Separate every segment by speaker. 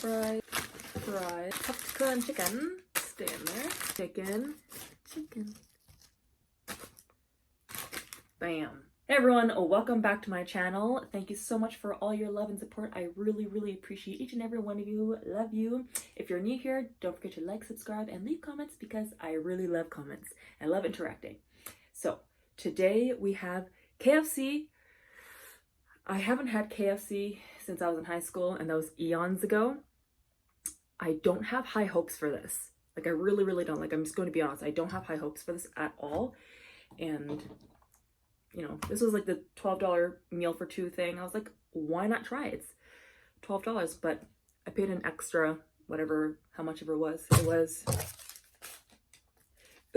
Speaker 1: fries, popcorn chicken, stay in there, chicken, bam. Hey everyone, welcome back to my channel. Thank you so much for all your love and support. I really appreciate each and every one of you. Love you. If you're new here, don't forget to like, subscribe, and leave comments because I really love comments. I love interacting. So today we have KFC. I haven't had KFC since I was in high school, and that was eons ago. I don't have high hopes for this. Like, I really don't. Like, I'm just going to be honest. I don't have high hopes for this at all. And you know, this was like the $12 meal for two thing. I was like, why not try it? It's $12, but I paid an extra, whatever, how much ever it was. It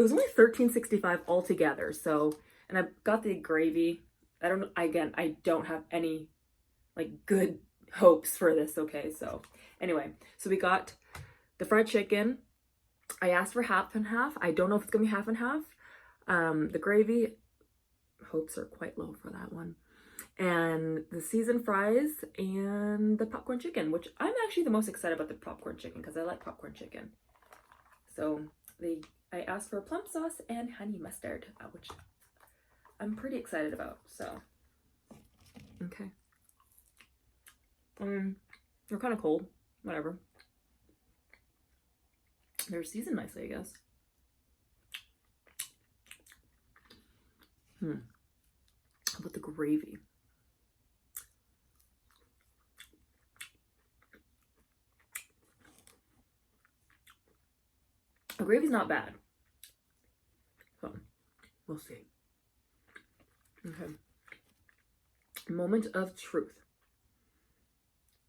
Speaker 1: was only $13.65 altogether. So, and I got the gravy. I don't know, again, I don't have any like good hopes for this. Okay, so anyway, so we got the fried chicken. I asked for half and half. I don't know if it's gonna be half and half. The gravy, hopes are quite low for that one, and the seasoned fries and the popcorn chicken, which I'm actually the most excited about the popcorn chicken because I like popcorn chicken. So I asked for plum sauce and honey mustard, which I'm pretty excited about. So okay, they're kind of cold, whatever. They're seasoned nicely, I guess. How about the gravy? The gravy's not bad. So, we'll see. Okay. Moment of truth.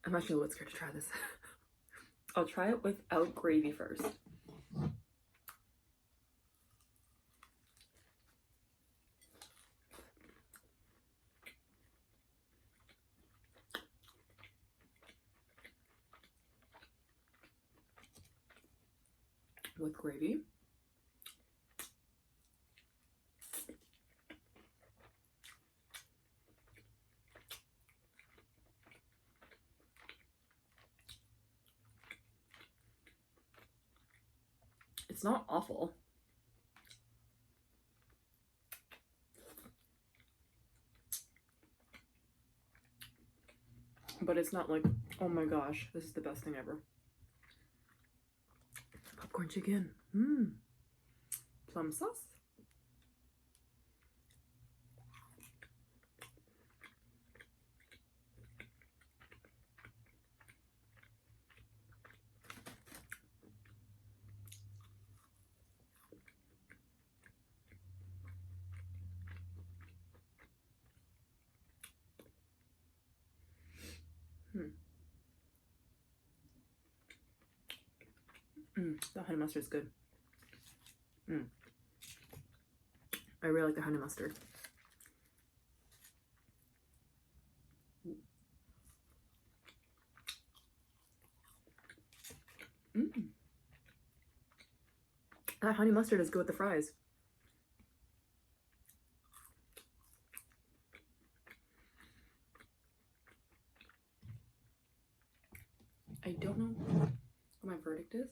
Speaker 1: I'm actually a little scared to try this. I'll try it without gravy first. With gravy. It's not awful. But it's not like, oh my gosh, this is the best thing ever. Popcorn chicken. Plum sauce. The honey mustard is good. I really like the honey mustard. That honey mustard is good with the fries. I don't know what my verdict is.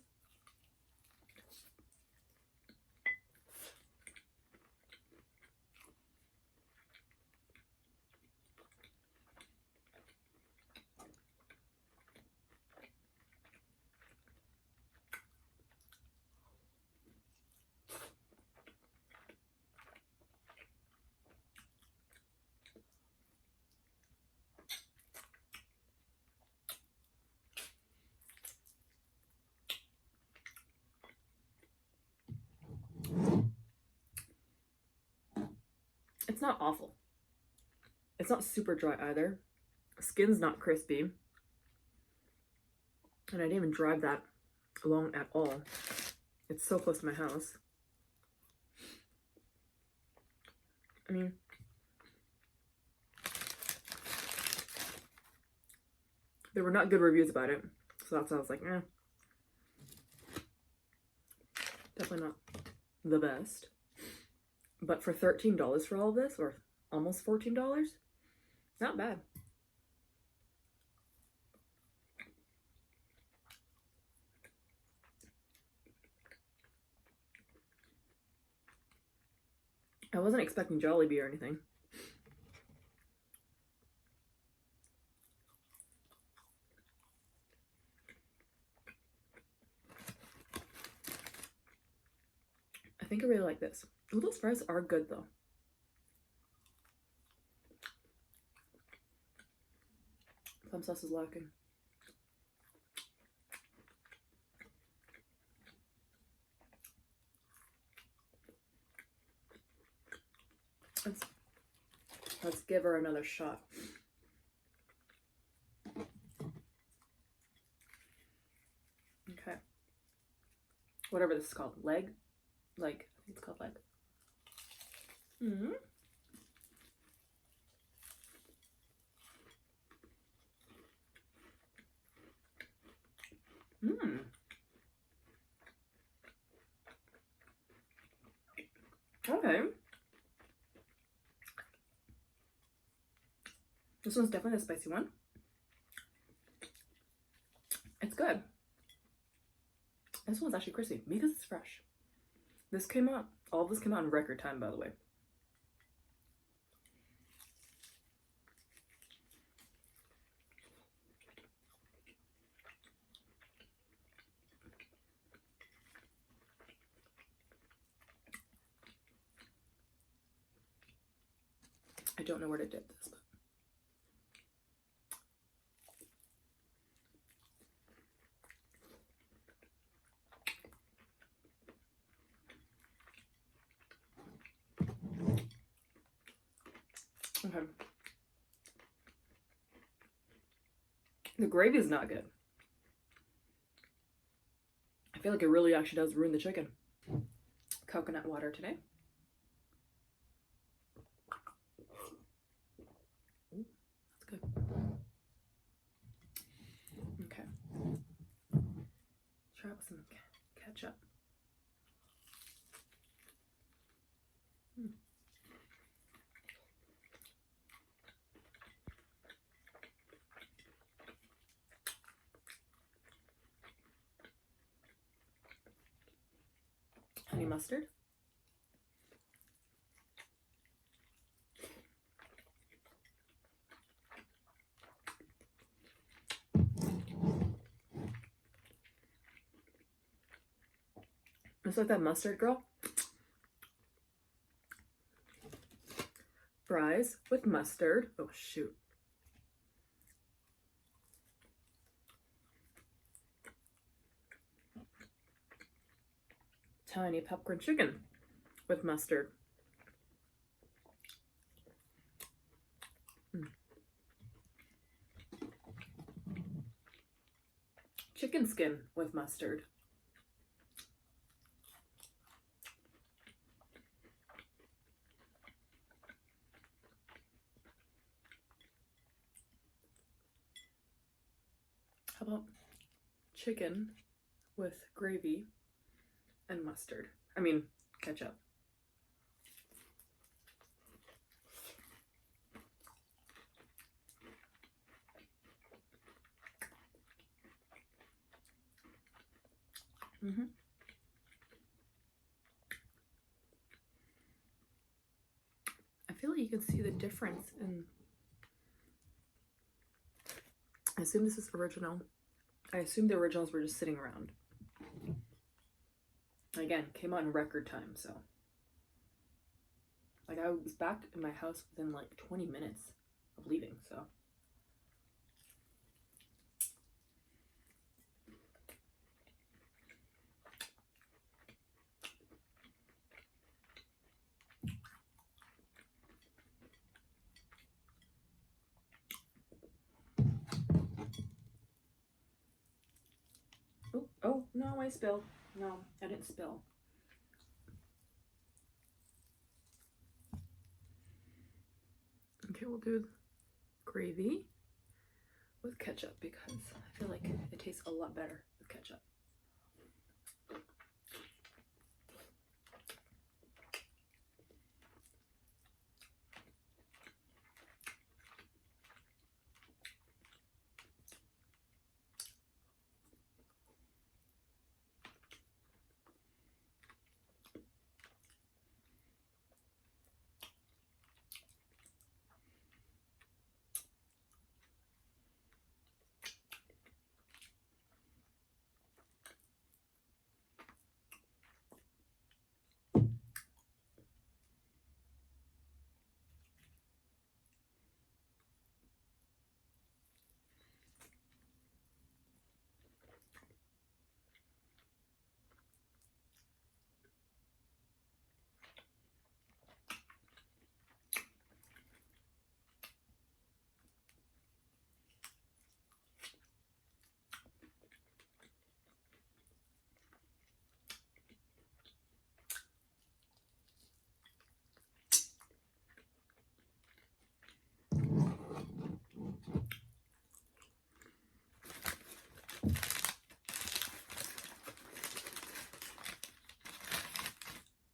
Speaker 1: It's not awful. It's not super dry either. Skin's not crispy. And I didn't even drive that long at all. It's so close to my house. I mean, there were not good reviews about it. So that's why I was like, eh. Definitely not the best. But for $13 for all of this, or almost $14, not bad. I wasn't expecting Jollibee or anything. I think I really like this. Oh, those fries are good though. Plum sauce is lacking. Let's give her another shot. Okay. Whatever this is called. Leg? Like, I think it's called leg. Mm-hmm. Mmm. Okay. This one's definitely the spicy one. It's good. This one's actually crispy because it's fresh. This came out, all of this came out in record time, by the way. I don't know where to dip this, but okay. The gravy is not good. I feel like it really actually does ruin the chicken. Coconut water today. Ooh, that's good. Okay. Try with some ketchup. Honey mustard. It's like that mustard, girl. Fries with mustard. Oh, shoot. Tiny popcorn chicken with mustard. Chicken skin with mustard. How about chicken with gravy and mustard? I mean, ketchup. I feel like you can see the difference in. I assume this is original. I assume the originals were just sitting around. Again, came out in record time, so. Like, I was back in my house within like 20 minutes of leaving, so. Oh, no, I spilled. No, I didn't spill. Okay, we'll do gravy with ketchup because I feel like it tastes a lot better with ketchup.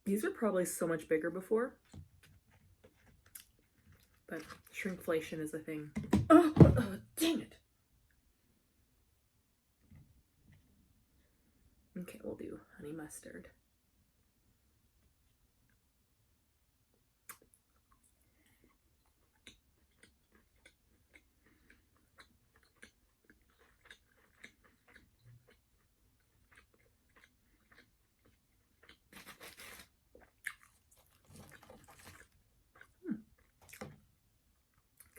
Speaker 1: These were probably so much bigger before, but shrinkflation is a thing. Oh, dang it. Okay, we'll do honey mustard.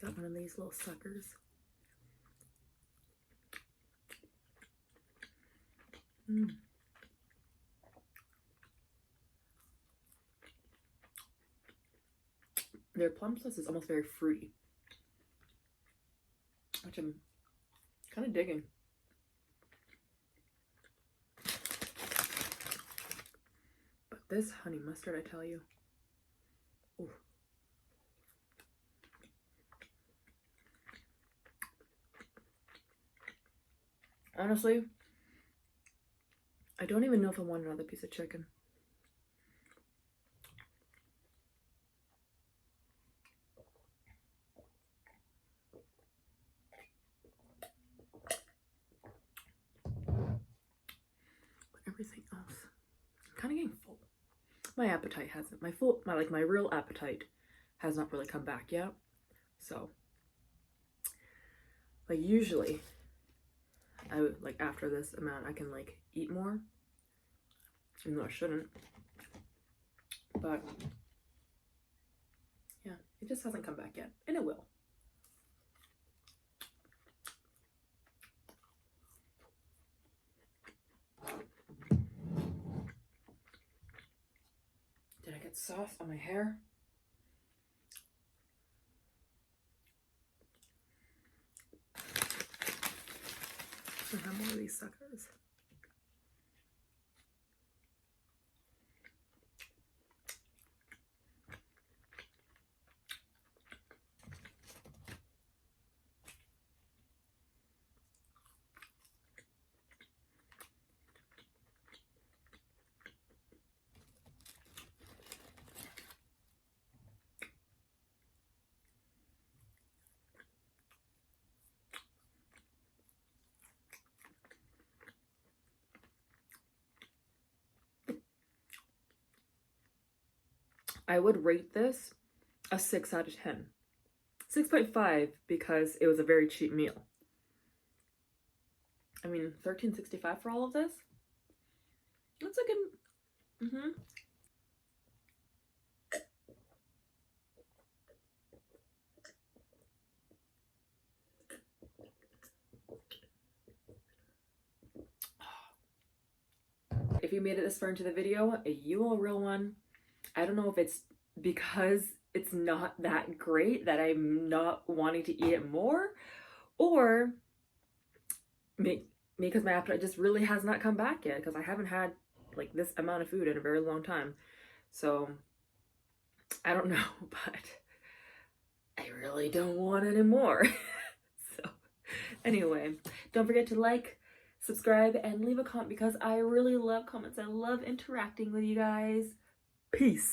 Speaker 1: Got one of these little suckers. Their plum sauce is almost very fruity, which I'm kind of digging. But this honey mustard, I tell you. Ooh. Honestly, I don't even know if I want another piece of chicken. But everything else, I'm kind of getting full. My appetite hasn't, my real appetite has not really come back yet. So, like usually, I would, like after this amount, I can like eat more, even though I shouldn't. But yeah, it just hasn't come back yet, and it will. Did I get sauce on my hair? I have more of these suckers. I would rate this a 6 out of 10. 6.5 because it was a very cheap meal. I mean, $13.65 for all of this? That's a good... If you made it this far into the video, you are a real one. I don't know if it's because it's not that great that I'm not wanting to eat it more, or because my appetite just really has not come back yet, because I haven't had like this amount of food in a very long time. So I don't know, but I really don't want any more. So anyway, don't forget to like, subscribe, and leave a comment because I really love comments. I love interacting with you guys. Peace.